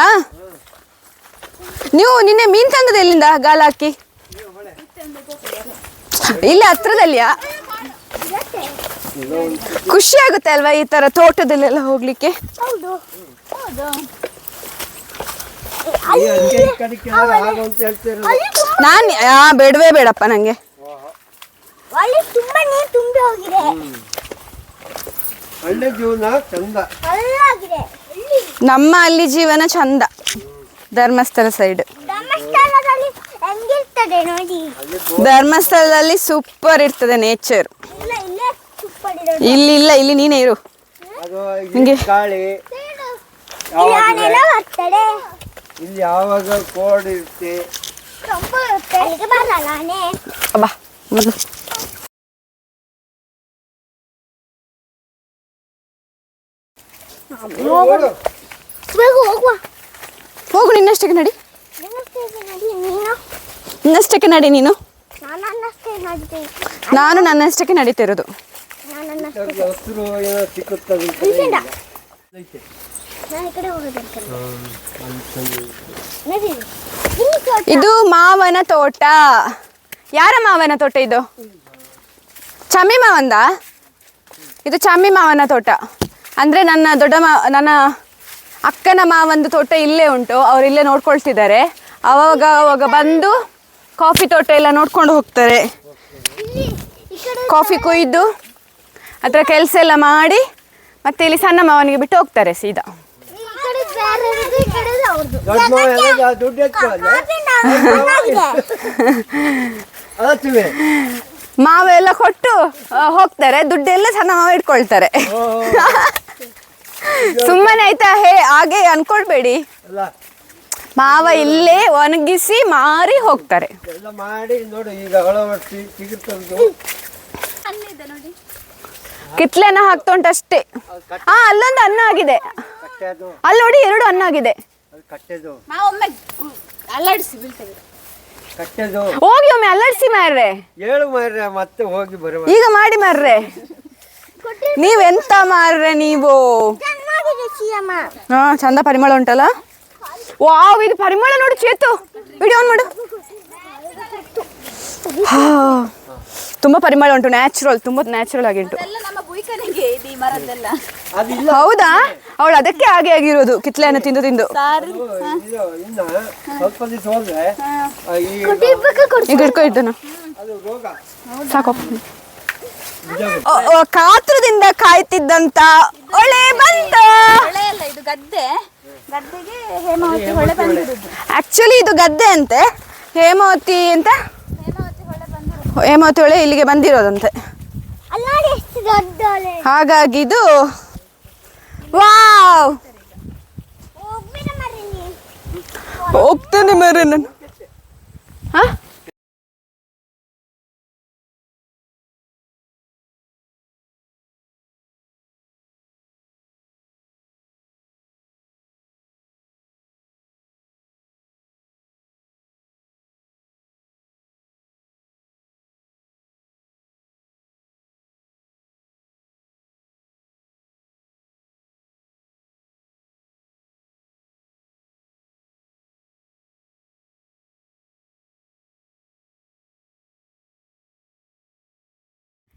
ನೀವು ನಿನ್ನೆ ಮೀನ್ ತಂದದ ಎಲ್ಲಿಂದ ಗಾಲ ಹಾಕಿ? ಇಲ್ಲಿ ಹತ್ರದಲ್ಲಿಯಾ? ಖುಷಿ ಆಗುತ್ತೆ ಅಲ್ವಾ ಈ ತರ ತೋಟದಲ್ಲೆಲ್ಲ ಹೋಗ್ಲಿಕ್ಕೆ? ಹೌದು ಹೌದು. ನಾನು ಬೇಡವೇ ಬೇಡಪ್ಪ ನಂಗೆ. ಅಲ್ಲಿ ತುಂಬಾ ನೀರು ತುಂಬಿ ಹೋಗಿದೆ. ಒಳ್ಳೆ ಜೀವನ ಚಂದ. ಒಳ್ಳಾಗಿದೆ. ನಮ್ಮ ಅಲ್ಲಿ ಜೀವನ ಚಂದ. ಧರ್ಮಸ್ಥಳ ಸೈಡ್. ಧರ್ಮಸ್ಥಳದಲ್ಲಿ ಹೆಂಗಿರ್ತದೆ ನೋಡಿ. ಧರ್ಮಸ್ಥಳದಲ್ಲಿ ಸೂಪರ್ ಇರ್ತದೆ ನೇಚರ್. ಇಲ್ಲ ಇಲ್ಲೇ ಸುಪ್ಪಡಿರೋದು. ಇಲ್ಲಿ ಇಲ್ಲ, ಇಲ್ಲಿ ನೀನೇ ಇರು. ಅದು ಇಲ್ಲಿ ಗಾಳಿ ಆನೆಲ್ಲ ಬರ್ತದೆ. ಇಲ್ಲಿ ಯಾವಾಗ ಕೋಡ್ ಇರುತ್ತೆ. ಅಲ್ಲಿಗೆ ಬರಲ್ಲ ಆನೆ. ಅಬ್ಬಾ ಮೊದಲು ಬೇಗ ಹೋಗುವ. ಹೋಗು, ನಿನ್ನಷ್ಟಕ್ಕೆ ನಡಿ. ನಿನ್ನಷ್ಟಕ್ಕೆ ನಡಿ ನೀನು. ನಾನು ನನ್ನಷ್ಟಕ್ಕೆ ನಡೀತಿರೋದು. ಹಸಿರು ಏನೋ ಸಿಕ್ಕುತ್ತದೆ. ಇದು ಮಾವನ ತೋಟ. ಯಾರ ಮಾವನ ತೋಟ ಇದು? ಚಮ್ಮಿ ಮಾವಂದ? ಇದು ಚಮ್ಮಿ ಮಾವನ ತೋಟ. ಅಂದರೆ ನನ್ನ ನನ್ನ ಅಕ್ಕನ ಮಾವಂದು ತೋಟ ಇಲ್ಲೇ ಉಂಟು. ಅವ್ರು ಇಲ್ಲೇ ನೋಡ್ಕೊಳ್ತಿದ್ದಾರೆ. ಅವಾಗ ಬಂದು ಕಾಫಿ ತೋಟ ಎಲ್ಲ ನೋಡ್ಕೊಂಡು ಹೋಗ್ತಾರೆ. ಕಾಫಿ ಕೊಯ್ದು ಅದರ ಕೆಲಸ ಎಲ್ಲ ಮಾಡಿ ಮತ್ತೆ ಇಲ್ಲಿ ಸಣ್ಣ ಮಾವನಿಗೆ ಬಿಟ್ಟು ಹೋಗ್ತಾರೆ ಸೀದಾ. ಮಾವ ಎಲ್ಲ ಕೊಟ್ಟು ಹೋಗ್ತಾರೆ, ದುಡ್ಡೆಲ್ಲ ಸಣ್ಣ ಮಾವ ಇಟ್ಕೊಳ್ತಾರೆ. ಸುಮ್ಮನೆ ಆಯ್ತಾ? ಹಾಗೆ ಅನ್ಕೊಳ್ಬೇಡಿ. ಮಾವ ಇಲ್ಲೇ ಒಣಗಿಸಿ ಮಾರಿ ಹೋಗ್ತಾರೆ. ಮಾಡಿ ನೋಡಿ, ಈಗ ಕಿತ್ಲೆನ ಹಾಕ್ತಾ ಉಂಟಷ್ಟೇ. ಅಲ್ಲೊಂದು ಅನ್ನ ಆಗಿದೆ. ಅಲ್ಲಿ ನೋಡಿ, 2 ಅನ್ನ ಆಗಿದೆ. ಹೋಗಿ ಒಮ್ಮೆ ಅಲ್ಲಾಡಿಸಿ ಮಾರ್ರೆ. ಹೇಳು ಮಾರ್ರೆ, ಮತ್ತೆ ಹೋಗಿ ಬರುವ. ಈಗ ಮಾಡಿ ಮಾರ್ರೆ. ನೀವೆಂತ ಮಾರ್ರೆ ನೀವು? ಹಾ, ಚಂದ ಪರಿಮಳ ಉಂಟಲ್ಲ. ವಾವ್, ಇದು ಪರಿಮಳ ನೋಡು ಚೇತು. ವಿಡಿಯೋ ಆನ್ ಮಾಡು. ತುಂಬಾ ಪರಿಮಳ ಉಂಟು. ನ್ಯಾಚುರಲ್, ತುಂಬಾ ನ್ಯಾಚುರಲ್ ಆಗಿ ಉಂಟು. ಹೌದಾ? ಅವಳು ಅದಕ್ಕೆ ಹಾಗೆ ಆಗಿರೋದು, ಕಿತ್ಲೆಯನ್ನು ತಿಂದು ತಿಂದು. ಸ್ವಲ್ಪ ದಿವಸ ಹೋದ್ರೆ ಈಗ ಹಿಡ್ಕೊ ಇದ್ದನು ಸಾಕು. ಕಾತ್ರದಿಂದ ಕಾಯ್ತಿದ್ದಂತ ಒಳ್ಳೆ ಬಂತು. ಗದ್ದೆಗೆ ಹೇಮಾವತಿ ಹೊಳೆ ಬಂದಿರೋದು. ಆಕ್ಚುಲಿ ಇದು ಗದ್ದೆ ಅಂತೆ, ಹೇಮಾವತಿ ಅಂತ ಹೇಮಾವತಿ ಹೊಳೆ ಇಲ್ಲಿಗೆ ಬಂದಿರೋದಂತೆ. ಅಲ್ಲಿ ನೋಡಿ ಎಷ್ಟು ದೊಡ್ಡ ಹೊಳೆ. ಹಾಗಾಗಿ ಇದು ವಾವ್ ಹೋಗ್ಬಿಡ ಮರಿ ನೀನು. ಹೋಗ್ತೇನೆ ಮರೆ ನಾನು. ಹಾ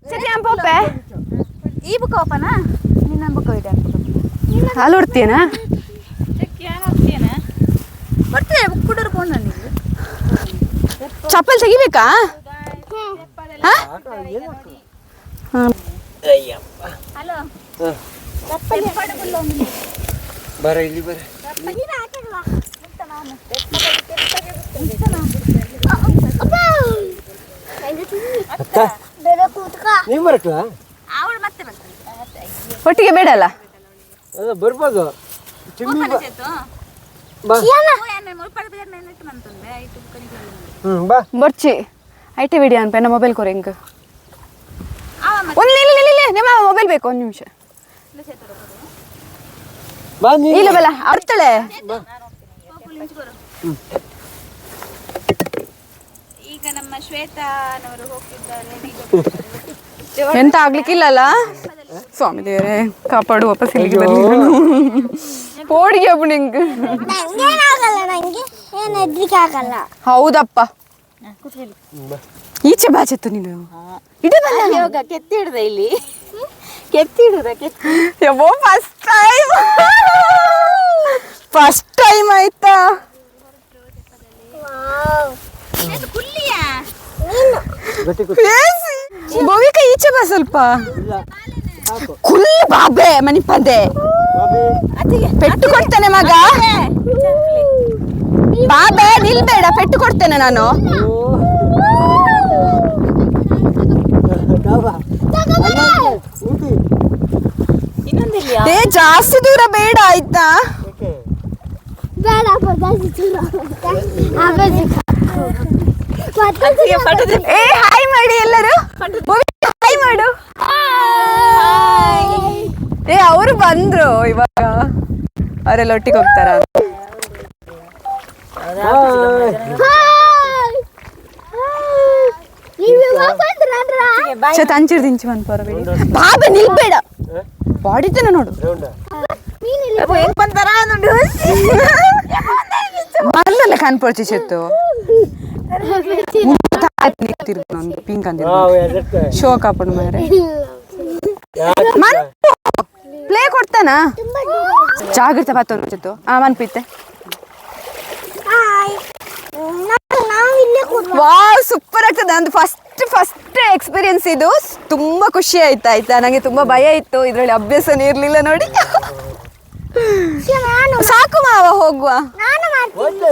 ಸರಿ ಅಪ್ಪೆ ಈ ಬುಕ್ ಓಪನ ನಿನ್ನ ಬುಕ್ ಇದೆ ಹಾಲು ಹೊಡ್ತೀಯನಾ? ಬರ್ತದೆ ಬುಕ್ ಕೊಡೋರು ಫೋನ್ ನನಗೆ. ಚಪ್ಪಲ್ ತೆಗಿಬೇಕಾ? ಹಲೋ ಬರ ಇಲ್ಲಿ ಬರ. ನೀವು ಬರಕ್ಕ ಅವಳು ಮತ್ತೆ ಒಟ್ಟಿಗೆ ಬೇಡಲ್ಲ? ಬರ್ಬೋದು. ಬಾ ಬರ್ಚಿ ಐಟೆ ವಿಡಿಯೋ ಅನ್ಪೆ ನಮ್ಮ ಮೊಬೈಲ್ ಕೊರೆ ಹಿಂಗೆ ಒಂದು ಇಲ್ಲ ನಿಮ್ಮ ಮೊಬೈಲ್ ಬೇಕು ಒಂದು ನಿಮಿಷ. ಬಾ ನೀ ಇಲ್ಲ ಬಲ್ಲ ಅರ್ತಾಳೆ. ಈಗ ನಮ್ಮ ಶ್ವೇತಾನವರು ಹೋಗ್ತಿದ್ದಾರೆ. ಎಂತ ಆಗ್ಲಿಕ್ಕಿಲ್ಲಲ್ಲ ಸ್ವಾಮಿ ದೇವರೇ ಕಾಪಾಡು, ವಾಪಸ್ ಇಲ್ಲಿಗೆ ಬರಲಿ. ಓಡಿಗೆ ಒಬ್ಬ ನಿಂಗೆ ನಂಗೇನಾಗಲ್ಲ, ನಂಗೆ ಏನು ಹೆದ್ರಿಕೆ ಆಗಲ್ಲ. ಹೌದಪ್ಪ. ಈಚೆ ಬಾಚತ್ತು ನೀನು ಯೋಗ ಕೆತ್ತಿ ಹಿಡ್ದ ಇಲ್ಲಿ ಕೆತ್ತಿ ಹಿಡ್ದ ಕೆತ್ತಿ ಯಬ್ಬೋ ಫಸ್ಟ್ ಟೈಮ್ ಆಯ್ತಾ? ಭವಿಕ ಈಚೆ ಬಾ ಸ್ವಲ್ಪ. ಕುಲ್ಲಿ ಬಾಬೆ ಮನಿ ಪದೆ ಪೆಟ್ಟು ಕೊಡ್ತೇನೆ ಮಗ. ಬಾಬೆ ನಿಲ್ಬೇಡ, ಪೆಟ್ಟು ಕೊಡ್ತೇನೆ ನಾನು. ಏ ಜಾಸ್ತಿ ದೂರ ಬೇಡ ಆಯ್ತಾ? ಬೇಡ ಏ ಹಾಯ್ ಮಾಡಿ ಎಲ್ಲರೂ, ಹಾಯ್ ಮಾಡು. ಏ ಅವರು ಬಂದ್ರು ಇವಾಗ, ಅವರೆಲ್ಲ ಒಟ್ಟಿಗೆ ಹೋಗ್ತಾರ. ತಂಚಿರ್ ದಿಂಚಿ ಬಂದ್ ಬರಬೇಡಿ. ಬಾಬೆ ನಿಲ್ಬೇಡ, ಬಾಡಿತೇನೆ ನೋಡು. ಬಂದಲ್ಲ ಕಾನ್ಪಡ್ಚಿ ಚೆತ್ತು ಪಿಂಕ್ ಅಂದ ಶೋ ಕಾಪಡ್ ಮಾರೆ ಪ್ಲೇ ಕೊಡ್ತಾನ. ಜಾಗ್ರತೆ ಬತ್ತು ಮನ್ಪಿತ್ತೆ. ವಾವ್ ಸೂಪರ್ ಆಗ್ತದೆ. ನಂದು ಫಸ್ಟ್ ಎಕ್ಸ್ಪೀರಿಯನ್ಸ್ ಇದು. ತುಂಬಾ ಖುಷಿ ಆಯ್ತಾ. ನಂಗೆ ತುಂಬಾ ಭಯ ಇತ್ತು, ಇದ್ರಲ್ಲಿ ಅಭ್ಯಾಸನೇ ಇರ್ಲಿಲ್ಲ ನೋಡಿ. ಸಾಕು ಮಾವ, ಹೋಗುವ.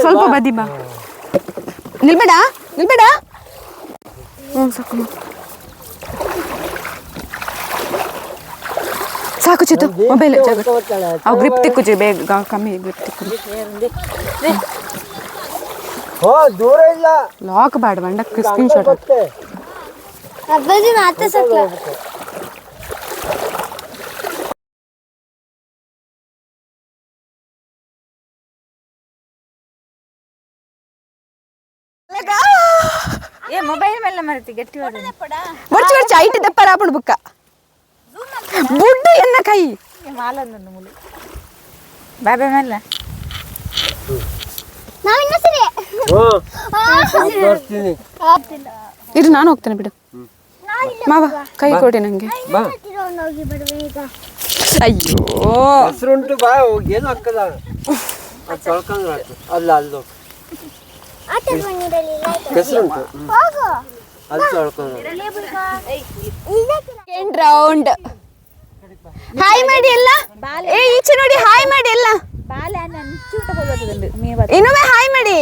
ಸ್ವಲ್ಪ ಬದಿ ಬಾ, ನಿಲ್ಬೇಡ. ಸಾಕು ಚಿತ್ತು, ಮೊಬೈಲ್ ಅವು ಗ್ರಿಪ್ ತಿಕ್ಕು ಬೇಗ, ಕಮ್ಮಿ ಗ್ರಿಪ್ ತಿಕ್ಕು. ದೂರ ಇಲ್ಲ, ಲಾಕ್ ಬೇಡ ಬಂಡಕ್ಕೆ ಸ್ಕ್ರೀನ್ ಶಾಟ್ ಅಬ್ಬಾಜಿ ಮಾತೆ ಸಕ್ಲ. ಏ ಮೊಬೈಲ್ ಮೇಲೆ ಮರತಿ ಗಟ್ಟಿ ಬರ್ಚಿ ಐಟ್ ದಪ್ಪರ ಆಪಣ ಬುಕ್ಕ ಬುಡ್ಡು ಎನ್ನ ಕೈ ಮಾಲಂದನ್ನು ಮುಳು ಬಾಬೆ ಮೇಲೆ ನಾವು ಇನ್ನೂ ಸರಿ ಬರ್ತೀನಿ. ಇರು ನಾನು ಹೋಗ್ತೇನೆ ಬಿಡು. ಮಾವ ಕೈ ಕೊಡಿ ನಂಗೆ. ಹೋಗಿ ಬಿಡುವೆ ಈಗ. ಅಯ್ಯೋ ಹೆಸರುಂಟು ಬಾ, ಏನು ಹಾಕಲ್ಲ, ಅದು ತೊಳ್ಕೊಂಡ್ರೆ ಆಯ್ತು. ಅಲ್ಲ ಅಲ್ಲೋ ಆಟ ಬಂದಿರಲಿಲ್ಲ. ಹೆಸರುಂಟು, ಹೋಗು ಅದು ತೊಳ್ಕೊಂಡ್ರೆ ರೌಂಡ್ ಹಾಯ್ ಮಾಡಿ ಎಲ್ಲ. ಏ ಈಚೆ ನೋಡಿ ಹಾಯ್ ಮಾಡಿ ಎಲ್ಲ. ಬಾಲೆ ಚೂಟ ಹೋಗೋದುಂಟು ಮೀನು ಇನ್ನೊಮ್ಮೆ ಹಾಯ್ ಮಾಡಿ.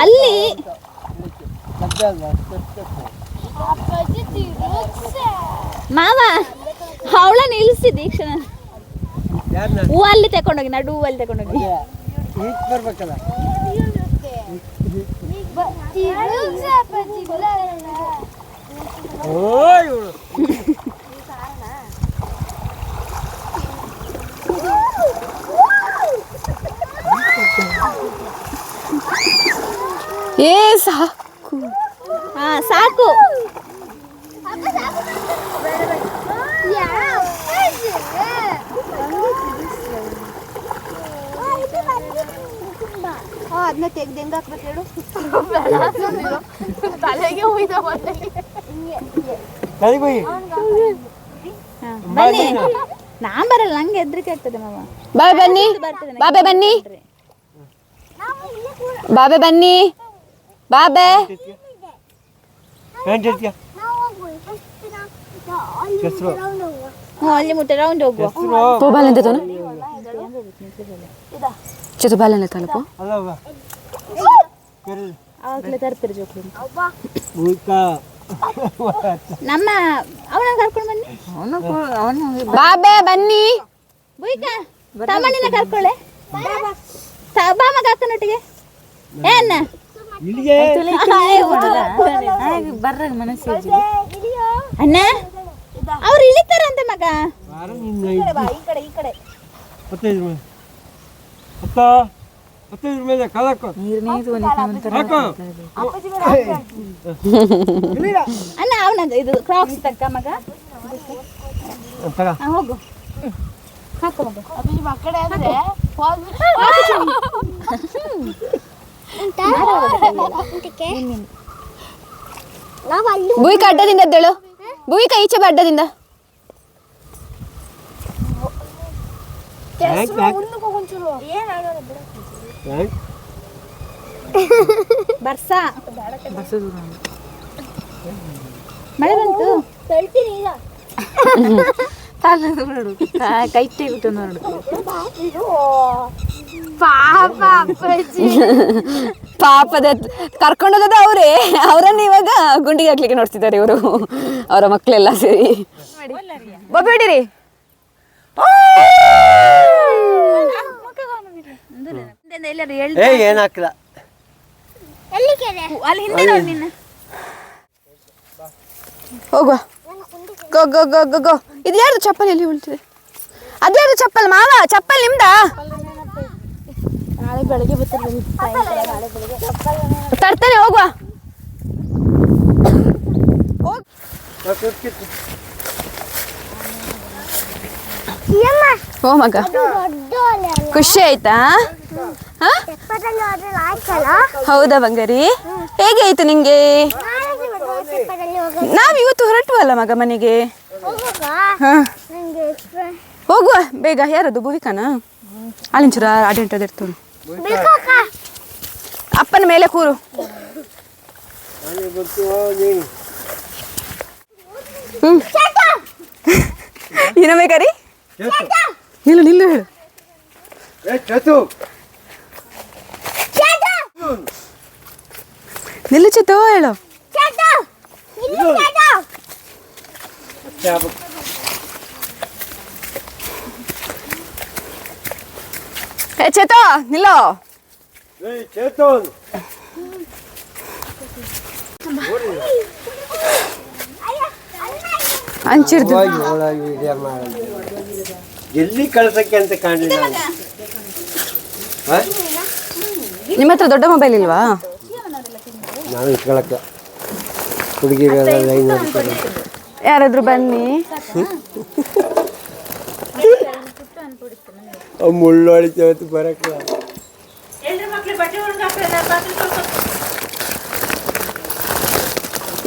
ಅಲ್ಲಿ ಮಾವ ಅವಳ ನಿಲ್ಸಿ ದೀಕ್ಷಣ ಹೂ ಅಲ್ಲಿ ತಕೊಂಡೋಗಿ ನಡು ಹೂವಲ್ಲಿ ತಕೊಂಡೋಗಿ ಬರ್ಬೇಕಲ್ಲ. ಏ ಸಾಕು. ಹಾ ಸಾಕು. ಅದನ್ನ ತೆಗ್ದು ಹೆಂಗ್ ಹಾಕ್ಬೇಕು ಹೇಳು. ತಲೆಗೆ ಹೋಯ್ದ ಬನ್ನಿ ನಾನ್ ಬರಲ್ಲ ನಂಗೆ ಹೆದ್ರಿಕೆ ಆಗ್ತದೆ ಮಾವ. ಬಾಬೆ ಬನ್ನಿ, ಬಾಬೆ ಬನ್ನಿ, ಬಾಬೆ ಬನ್ನಿ, ಬಾಬೆ. ಅಲ್ಲಿ ಮುಟ್ಟ ರೌಂಡ್ ಹೋಗುವ. ಪೋ ಬಾಲೆಂತ ತೋನ ಚತು ಬಾಲೆಂತ ತಲುಪು. ಆವಾಗಲೇ ತರ್ತಾರೆ ಜೋಕ್ಲಿ ನಮ್ಮ ಅವನ ಕರ್ಕೊಂಡು ಬನ್ನಿ. ಬಾಬೆ ಬನ್ನಿ. ಬುಯ್ಕ ತಮ್ಮಣ್ಣಿನ ಕರ್ಕೊಳ್ಳೆ. ಬಾಮಗ ಅಕ್ಕನೊಟ್ಟಿಗೆ ಏನ ಅಣ್ಣ ಅವ್ರು ಇಳಿತಾರಂತೆ ಮಗ. ಅಣ್ಣ ಅವನದು ಇದು ಕ್ರಾಕ್ಸ್ ತಕ್ಕ ಮಗ. ಹೋಗು ಹಾಕು ಮಗ. ಭೂಯಿಕ ಅಡ್ಡದಿಂದ ಎದ್ದೇಳು. ಭೂಯಿಕ ಈಚೆ ಬಾ ಅಡ್ಡದಿಂದ. ಬರ್ಸ ಮಳೆ ಬಂತು. ಪಾಪದ ಕರ್ಕೊಂಡೋದ ಅವರೇ, ಅವರನ್ನ ಇವಾಗ ಗುಂಡಿಗೆ ಹಾಕ್ಲಿಕ್ಕೆ ನೋಡ್ತಿದ್ದಾರೆ ಇವರು, ಅವರ ಮಕ್ಕಳೆಲ್ಲ ಸೇರಿ. ಬೊಬ್ಬೆ ಹೊಡಿರಿ. ಏನಾಗ್ತದ ಅಲ್ಲಿ ಹಿಂದೆ ನೋಡಿ ನಿನ್ನ. ಹೋಗುವ. ಗೋ ಗೋ ಗೋ ಗೋ ಗೋ. ಇದು ಯಾರ್ದು ಚಪ್ಪಲ್ ಎಲ್ಲಿ ಉಳ್ತಿದೆ? ಅದ್ಯಾರ್ದು ಚಪ್ಪಲ್ ಮಾವ? ಚಪ್ಪಲ್ ನಿಮ್ದ? ನಾಳೆ ಬೆಳಗ್ಗೆ ತರ್ತಾನೆ ಹೋಗುವ. ಓ ಮಗ ಖುಷಿ ಆಯ್ತಾ? ಹೌದಾ ಬಂಗಾರಿ? ಹೇಗೆ ಆಯ್ತು ನಿಂಗೆ? ನಾವ್ ಇವತ್ತು ಹೊರಟುವಲ್ಲ ಮಗ ಮನೆಗೆ. ಹೋಗುವ ಬೇಗ. ಯಾರದು ಭೂವಿಕಾನ? ಅಲ್ಲಿಂಚೂರ ಅಡೆಂಟದ ಇರ್ತದೆ. ಅಪ್ಪನ ಮೇಲೆ ಕೂರು. ಇನ್ನೊಮ್ಮೆ ಕರಿ. ನಿಲ್ಲು ನಿಲ್ಲು ಹೇಳು. ನಿಲ್ಲು ಚೇತು ಹೇಳು. ಚೇತು ನಿಲ್ಲೋ. ಅಂಚಿರ್ದು ಎಲ್ಲಿ ಕಳ್ಸಕ್ಕೆ ಅಂತ ಕಾಣಲಿಲ್ಲ. ನಿಮ್ಮ ಹತ್ರ ದೊಡ್ಡ ಮೊಬೈಲ್ ಇಲ್ವಾ? ನಾನು ಇಟ್ಕೊಳಕ್ಕೆ ಹುಡುಗಿರೆಲ್ಲ ಲೈನ್ ನೋಡ್ತಾರೆ. ಯಾರಾದ್ರೂ ಬನ್ನಿ. ಮುಳ್ಳು ಹೊಡಿತೇವತ್ತು ಬರಕ್ಕೆ.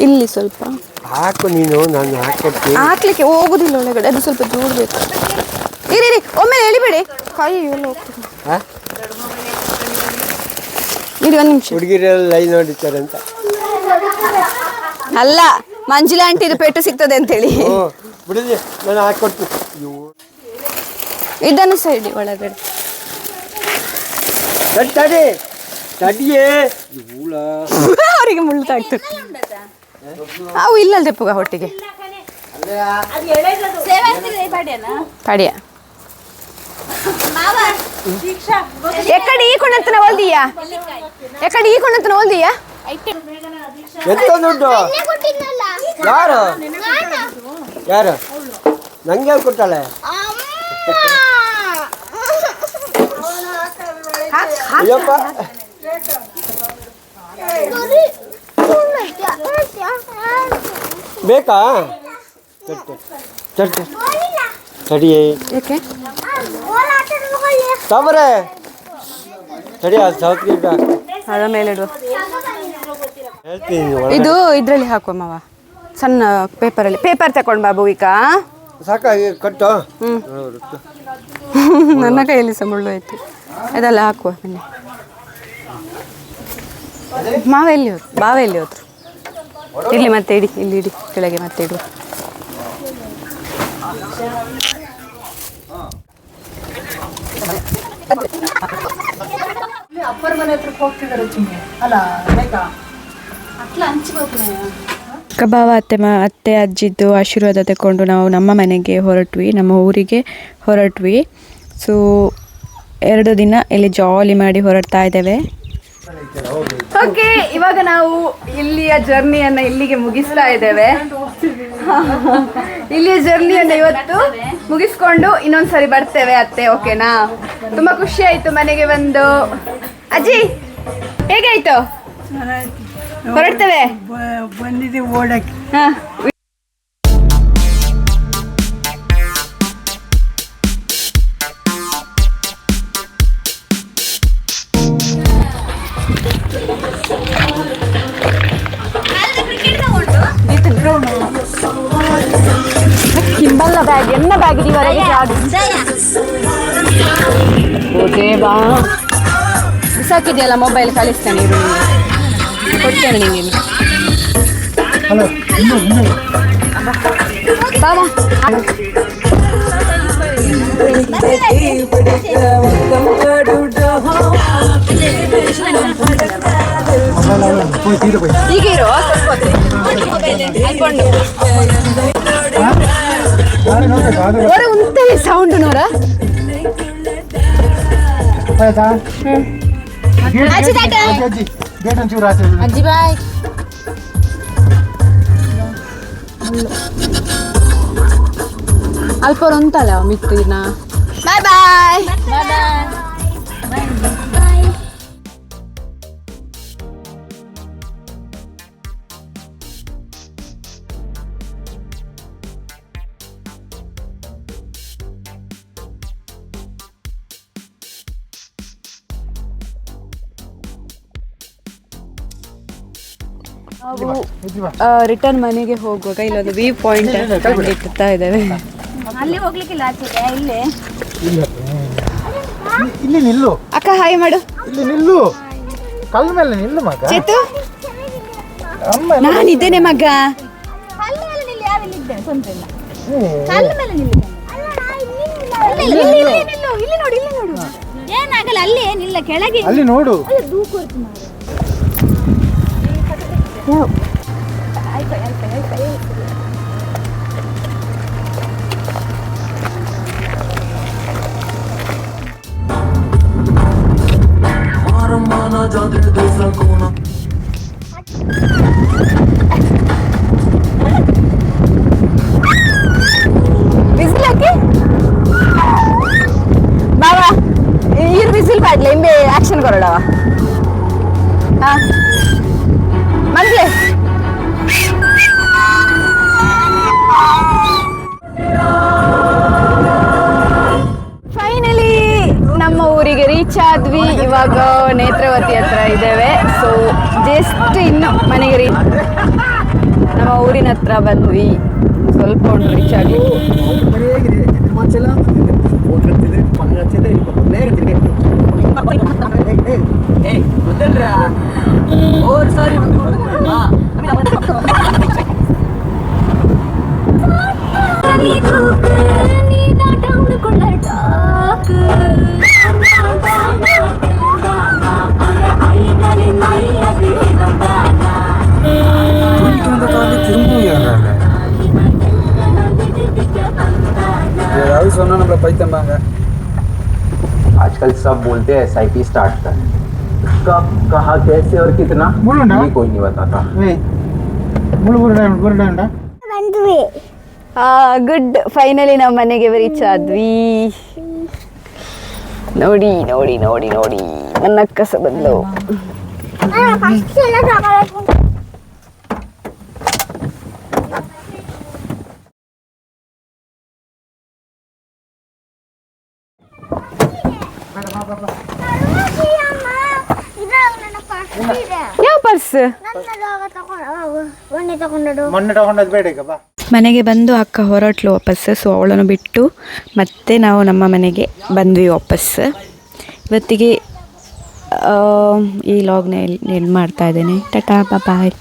ಇಲ್ಲಿ ಸ್ವಲ್ಪ ಹಾಕು ನೀನು, ನಾನು ಹಾಕೊಡ್ತೀನಿ. ಹಾಕ್ಲಿಕ್ಕೆ ಹೋಗುದಿಲ್ಲ ಒಳಗಡೆ, ಅದು ಸ್ವಲ್ಪ ದೂಡ್ಬೇಕು. ಇರಿ ಒಮ್ಮೆ ಎಳಿಬೇಡಿ, ಕೈ ಎಲ್ಲ ಹೋಗ್ತದೆ. ಇರಿ ಒಂದು ನಿಮಿಷ. ಹುಡುಗಿರೆಲ್ಲ ಲೈನ್ ಹೊಡಿತಾರೆ ಅಂತ. ಅಲ್ಲ, ಮಂಜುಳಾ ಆಂಟಿ ಇದು ಪೆಟ್ಟು ಸಿಗ್ತದೆ ಅಂತೇಳಿ. ಬಿಡಿದೆ, ನಾನು ಹಾಕೊಡ್ತೀನಿ. ಇದನ್ನು ಸೈಡಿ ಒಳಗಡೆ ತಡಿ ತಡಿಯೇ. ಅವರಿಗೆ ಮುಳ್ಳು ತಾಗ್ತದೆ. ಅವು ಇಲ್ಲದೆ ಪುಗ ಹೊಟ್ಟಿಗೆ ಪಡಿಯ ಎಕ್ಕಡಿ ಈ ಕೊಂಡಂತನ ಓಲ್ದಿಯಾ? ಎಕ್ಕಡಿ ಈ ಕೊಂಡಂತನ ಓಲ್ದಿಯಾ? ಎಂತ ದುಡ್ಡು? ಯಾರು ಯಾರು ನಂಗೆ ಯಾರು ಕೊಟ್ಟಾಳೆ? ಅಯ್ಯಪ್ಪ, ಬೇಕಾ? ತಡಿಯೇ. ಏಕೆ ಸಾಬರೇ ತಡಿ, ಅದು ಸೌತ್ಗೆ ಅದ ಮೇಲೆ ಇಡುವ. ಹೇಳ್ತೀನಿ. ಇದು ಇದ್ರಲ್ಲಿ ಹಾಕುವ ಮಾವ, ಸಣ್ಣ ಪೇಪರಲ್ಲಿ. ಪೇಪರ್ ತಗೊಂಡು ಬಾಬು ಈಗ ಸಾಕಾಗಿ ಕಟ್ಟು. ನನ್ನ ಕೈಯಲ್ಲಿ ಸಹ ಮುಳ್ಳು ಆಯ್ತು. ಅದೆಲ್ಲ ಹಾಕುವ ಬನ್ನಿ. ಮಾವ ಎಲ್ಲಿ ಹೋದ್ರು? ಬಾವ ಎಲ್ಲಿ ಹೋದ್ರು? ಇಲ್ಲಿ ಮತ್ತೆ ಇಡಿ, ಇಲ್ಲಿ ಇಡಿ, ಕೆಳಗೆ ಮತ್ತೆ ಇಡುವ. ಕಬಾವ ಅತ್ತೆ ಅಜ್ಜಿದ್ದು ಆಶೀರ್ವಾದ ತಗೊಂಡು ನಾವು ನಮ್ಮ ಮನೆಗೆ ಹೊರಟ್ವಿ, ನಮ್ಮ ಊರಿಗೆ ಹೊರಟ್ವಿ. ಸೊ 2 ದಿನ ಇಲ್ಲಿ ಜಾಲಿ ಮಾಡಿ ಹೊರಡ್ತಾ ಇದ್ದೇವೆ. ಓಕೆ, ಇವಾಗ ನಾವು ಇಲ್ಲಿಯ ಜರ್ನಿಯನ್ನು ಇಲ್ಲಿಗೆ ಮುಗಿಸ್ತಾ ಇದ್ದೇವೆ. ಇಲ್ಲಿಯ ಜರ್ನಿಯನ್ನು ಇವತ್ತು ಮುಗಿಸ್ಕೊಂಡು ಇನ್ನೊಂದ್ಸರಿ ಬರ್ತೇವೆ ಅತ್ತೆ. ಓಕೆನಾ? ತುಂಬ ಖುಷಿ ಆಯಿತು ಮನೆಗೆ ಬಂದು. ಅಜ್ಜಿ ಹೇಗಾಯ್ತು? ಹೊರಡ್ತೇವೆ. ಬಂದಿದೆ ಓಡಕ್ಕೆ. ಹಾಂ, ಕಿಂಬಲ್ಲ ಬ್ಯಾಗ್, ಎನ್ನ ಬ್ಯಾಗ್ ಇವರೆಗೆ ಜಾಡು ಬಾ. ಬಿಸಾಕಿದೆಯಲ್ಲ ಮೊಬೈಲ್, ಕಳಿಸ್ತೇನೆ ಇರು, ಕೊಡ್ತೇನೆ ನಿಮಗೆ. ಬಾಬಾ ಈಗ ಇರೋ ఉంటే సౌండ్ నోరా అజ్జి బాయ్. ಅಲ್ಪ ಉಂಟಲ್ಲ ಮಿತ್ತಿನ. ಬಾಯ್ ಬಾಯ್. ನಾವು ರಿಟರ್ನ್ ಮನೆಗೆ ಹೋಗುವಾಗ ಇಲ್ಲೊಂದು ವ್ಯೂ ಪಾಯಿಂಟ್ ಇಡ್ತಾ ಇದ್ದೇವೆ. ಅಲ್ಲಿ ಹೋಗ್ಲಿಕ್ಕಿಲ್ಲ, ಆಚೆಗೆ ಇಲ್ಲೇ. ಇಲ್ಲಿ ನಿಲ್ಲು ಅಕ್ಕ, ಹಾಯ್ ಮಾಡು. ಇಲ್ಲಿ ನಿಲ್ಲು, ಕಲ್ಲು ಮೇಲೆ ನಿಲ್ಲು ಮಗ. ಚೇತು, ನಾನಿದ್ದೇನೆ ಮಗ. ಕಲ್ಲು ಮೇಲೆ ನಿಲ್ಲಿ, ಯಾವಿಲ್ಲ ಇದ್ದೇನೆ, ತೊಂದ್ರೆ ಇಲ್ಲ. ಕಲ್ಲು ಮೇಲೆ ನಿಲ್ಲಿ. ಇಲ್ಲಿ ನೋಡು, ಇಲ್ಲಿ ನೋಡು. ಏನಾಗಲ್ಲ, ಅಲ್ಲಿ ಏನಿಲ್ಲ, ಕೆಳಗೆ ಅಲ್ಲಿ ನೋಡು. ಬಿಸಿಲಕ್ಕೆ ಬಾಬಾ, विसिल पाडले इंबे आक्शन करोडावा हाँ मंतले ಫೈನಲಿ ನಮ್ಮ ಊರಿಗೆ ರೀಚ್ ಆದ್ವಿ. ಇವಾಗ ನೇತ್ರಾವತಿ ಹತ್ರ ಇದ್ದೇವೆ. ಸೊ ಜಸ್ಟ್ ಇನ್ನು ಮನೆಗೆ ನಮ್ಮ ಊರಿನ ಹತ್ರ ಬಂದ್ವಿ. ಸ್ವಲ್ಪ ಒಂದು ರೀಚ್ ಆಗಿ आजकल सब बोलते हैं SIP स्टार्ट कर, कब कहाँ कैसे और कितना ये कोई नहीं बताता. ಬಂದ್ವಿ. ಗುಡ್. ಫೈನಲಿ ನಾವು ಮನೆಗೆ ರೀಚ್ ಆದ್ವಿ. ನೋಡಿ ನೋಡಿ ನೋಡಿ ನೋಡಿ ನನ್ನ ಅಕ್ಕ ಸಹ ಬಂದ್ಲು. ಫಸ್ಟ್ ಎಲ್ಲ ತಗೊಳಕ್ಕೆ ಯಾವ ಪರ್ಸ್? ಮೊನ್ನೆ ತಗೊಂಡದ್ದು ಬೇಡ ಈಗ ಬಾ. ಮನೆಗೆ ಬಂದು ಅಕ್ಕ ಹೊರಟ್ಲು ವಾಪಸ್. ಸೊ ಅವಳನ್ನು ಬಿಟ್ಟು ಮತ್ತೆ ನಾವು ನಮ್ಮ ಮನೆಗೆ ಬಂದ್ವಿ ವಾಪಸ್. ಇವತ್ತಿಗೆ ಈ ಲಾಗ್ನ ಎಲ್ಲಿ ಮಾಡ್ತಾ ಇದ್ದೇನೆ. ಟಾಟಾ ಬಾಯ್.